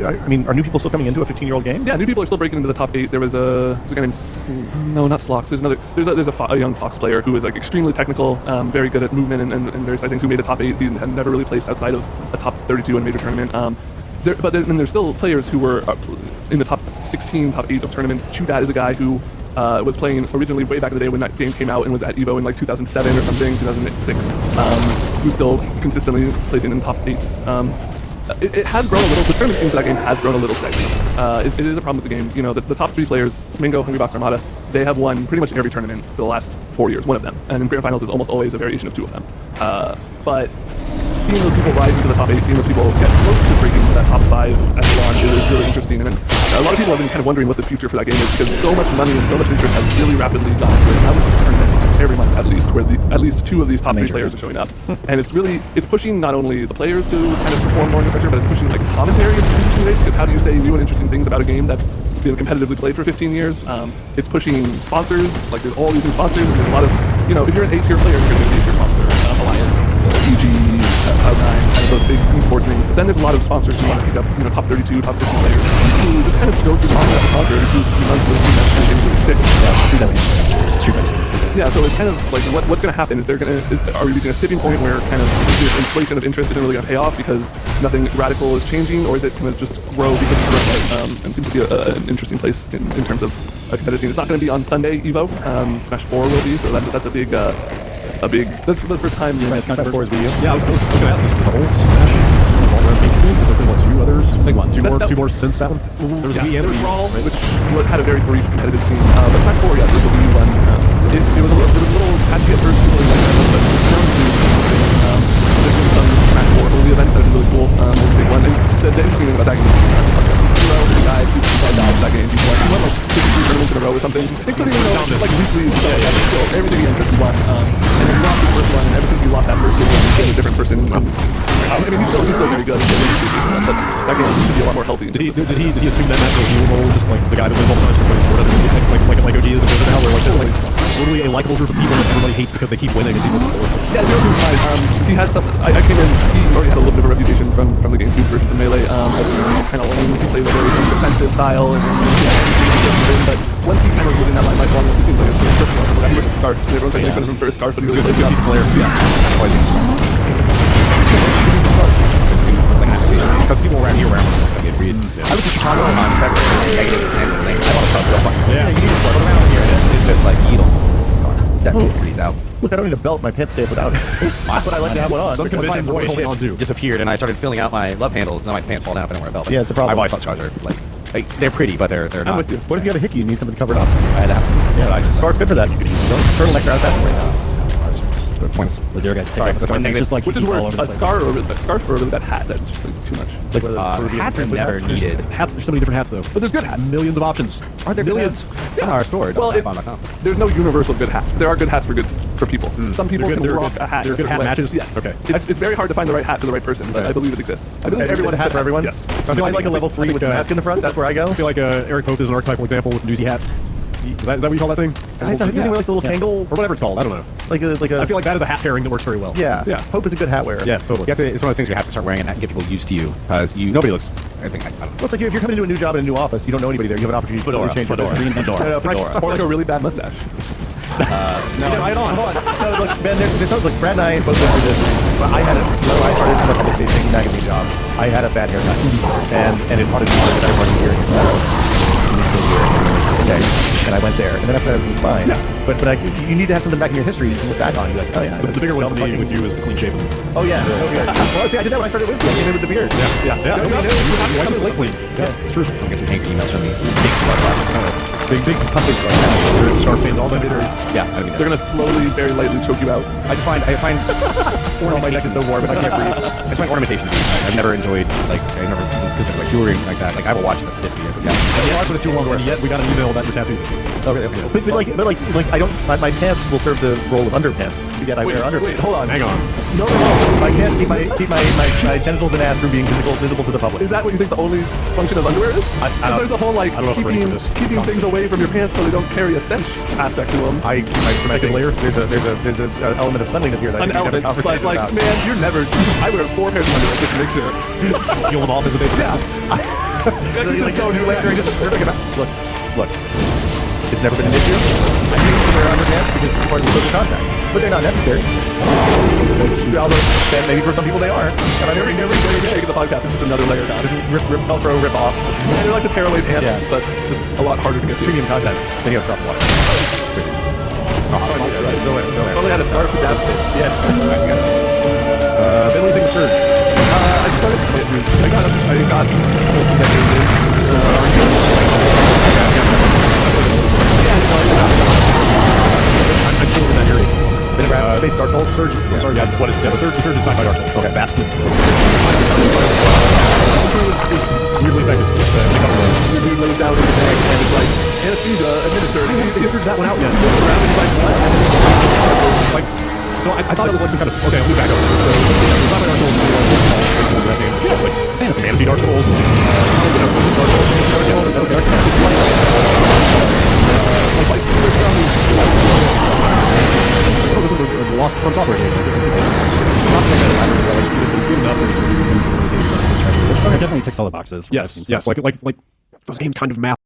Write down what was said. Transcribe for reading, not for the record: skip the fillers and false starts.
I mean, are new people still coming into a 15-year-old game? Yeah, new people are still breaking into the top 8. There's a guy named no, not Slox. There's a young Fox player who is like extremely technical, very good at movement and various things. Who made a top 8. He had never really placed outside of a top 32 in a major tournament. But then there's still players who were in the top 16, top 8 of tournaments. Chudat is a guy who was playing originally way back in the day when that game came out and was at EVO in like 2007 or something, 2006. Who's still consistently placing in top 8s. It has grown a little. The tournament scene for that game has grown a little slightly. It is a problem with the game. You know, the top 3 players, Mingo, Hungrybox, Armada, they have won pretty much every tournament for the last 4 years, one of them. And in Grand Finals is almost always a variation of 2 of them. But seeing those people rise into the top 8, seeing those people get close to breaking into that top 5 echelon is really interesting. And a lot of people have been kind of wondering what the future for that game is because so much money and so much interest has really rapidly gone into it. Now there's a tournament every month at least, where at least 2 of these top 3 players are showing up. And it's pushing not only the players to kind of perform more under pressure, but it's pushing like commentary into interesting ways, because how do you say new and interesting things about a game that's been competitively played for 15 years? It's pushing sponsors, like there's all these new sponsors, and there's a lot of, you know, if you're an A-tier player, you're going to be an A-tier sponsor, Alliance, EG, Cloud9, kind of those big esports things. But then there's a lot of sponsors who want to pick up, you know, top 32, top 50 players, who just kind of go through sponsor every 2 months with that kind of things really stick. Yeah, so it's kind of like what's going to happen? Are we reaching a tipping point where kind of this inflation of interest isn't really going to pay off because nothing radical is changing, or is it going to just grow because it's right? And seems to be an interesting place in terms of a competitive scene. It's not going to be on Sunday Evo. Smash 4 will be, so that's a big. That's the first time Smash 4 is video. Yeah, I was going to ask this. The whole Smash because I think what 2 others? I think 2 more since that one. There was Wii and Brawl, which had a very brief competitive scene. But Smash 4, yeah, there's the Wii one. It was a little patchy at first, people really liked it, but it's grown to there's been some Smash 4 early events that are really cool. There's a big one. And the interesting thing about that game is Zero, the guy who died that game, he won like 53 tournaments in a row or something. Including, you know, like weekly, everything he entered, he won. And then he lost the first one, and ever since he lost that first game, he's been a different person. I mean, he's still very good, but that game seems to be a lot more healthy. Did he assume that natural heel role, just like the guy that wins all the time for 24, like OG is now, where like totally a likable group of people that everybody hates because they keep winning and people support? Yeah, Zero was fine. He had some. I came in. He already had a little bit of a reputation from the GameCube version of Melee. Kind of lame. He played a very defensive style, and but once he kind of was in that limelight, he seems like a good person. He with a scarf. Everyone's like making him for a scarf, but he's a good player. Because people around here were for some good reason. I was in Chicago on February -10. I want to talk about fucking. Yeah, you just float around here. It's just like needle. It's gone 70 degrees out. Look, I don't need a belt. My pants stay without it. But I like to have one on. Some conditions are holding on to. Disappeared, and I started filling out my love handles. Now my pants fall down if I don't wear a belt. Yeah, it's a problem. My body's scars are like they're pretty, but they're not. I'm with you. What if you got a hickey? You need something covered up. I had that. Yeah, scarf's good for that. You could use turtlenecks are out that way now. The points. The Zero guys take Sorry, off the that's one scarf. thing It's just like Which is all worse, over the a place. scarf or that hat that's just like too much. Like Hats are never needed. Hats, there's so many different hats though. But there's good hats. Millions of options. Aren't there millions? It's on our store. Well, there's no universal good hat. There are good hats for people. Some people can rock a hat. There are good hat matches? Yes. Okay. It's very hard to find the right hat for the right person, but I believe it exists. I believe Everyone's a hat for everyone? Yes. So I feel like a level 3 with the mask in the front. That's where I go. I feel like Eric Pope is an archetypal example with a newsy hat. Is that what you call that thing? I thought he wear like the little Kangol or whatever it's called. I don't know. Like a. I feel like that is a hat pairing that works very well. Yeah. Yeah. Pope is a good hat wearer. Yeah, totally. You have to, it's one of those things you have to start wearing and get people used to you, because nobody looks. I don't know. Well, it's like if you're coming into a new job in a new office, you don't know anybody there. You have an opportunity to change Or like a really bad mustache. No, right on. Hold on. No, look, man, there's like Brad and I both went through this. But I had when I started a public-facing magazine job, I had a bad haircut, and it wanted to be that everyone was here. It's okay. And I went there, and then after that, everything was fine. Yeah. But you need to have something back in your history you can look back on and be like, oh yeah. The bigger one for me with you is the clean shaven. Oh yeah. Well, see, I did that when I started Whiskey. I came in with the beard. Yeah. You have to slate clean. Yeah, it's true. I get some angry emails from me. Big smart Big something like that. Scarf fans, all that is. Yeah, I mean, They're gonna slowly, very lightly choke you out. I find my neck is so warm, I can't breathe. I find ornamentation. I've never enjoyed I never considered like jewelry like that. Like I will watch this video. Yeah. For the too long, and yet we got an email about your tattoo. Okay. But like I don't. My pants will serve the role of underpants. Yet I wear underpants. Wait, hold on. Hang on. No. My pants keep my genitals and ass from being visible to the public. Is that what you think the only function of underwear is? There's a whole like I don't know if I'm ready for this. keeping things away from your pants so they don't carry a stench aspect to them. I protected layer. There's an element of cleanliness here that An I think we element, can have a but conversation like, about. man, you're never. I wear 4 pairs of underwear just to make sure. Peel them off as a big. Yeah. Like, so new later, look. It's never been an issue. I think they're on the dance because it's part of the social contract, but they're not necessary. And maybe for some people they are. And I never Take the podcast. It's just another layer down. Just rip Velcro, rip off. And they're like the tearaway pants, Yeah. but it's just a lot harder to get to. Premium content. Then you have to drop the water. Still there. Only had to start with that bit. Yeah. Billy things surge. I started. I got. I'm still in that area. Been around Space Dark Souls. Surge. I'm sorry, yeah, what is yeah, Surge is sci-fi Dark Souls. Okay. Bastion. Weirdly effective. He lays down in the bag and it's like anesthesia administered. They figured that one out yet. Like, so I thought it was like some kind of okay. I'll move back over. So sci-fi Dark Souls. That game. It's like fantasy, fantasy Dark Souls. Oh, this is a lost From Software game. It's good enough. It definitely ticks all the boxes. Yes, yes. Like those games kind of map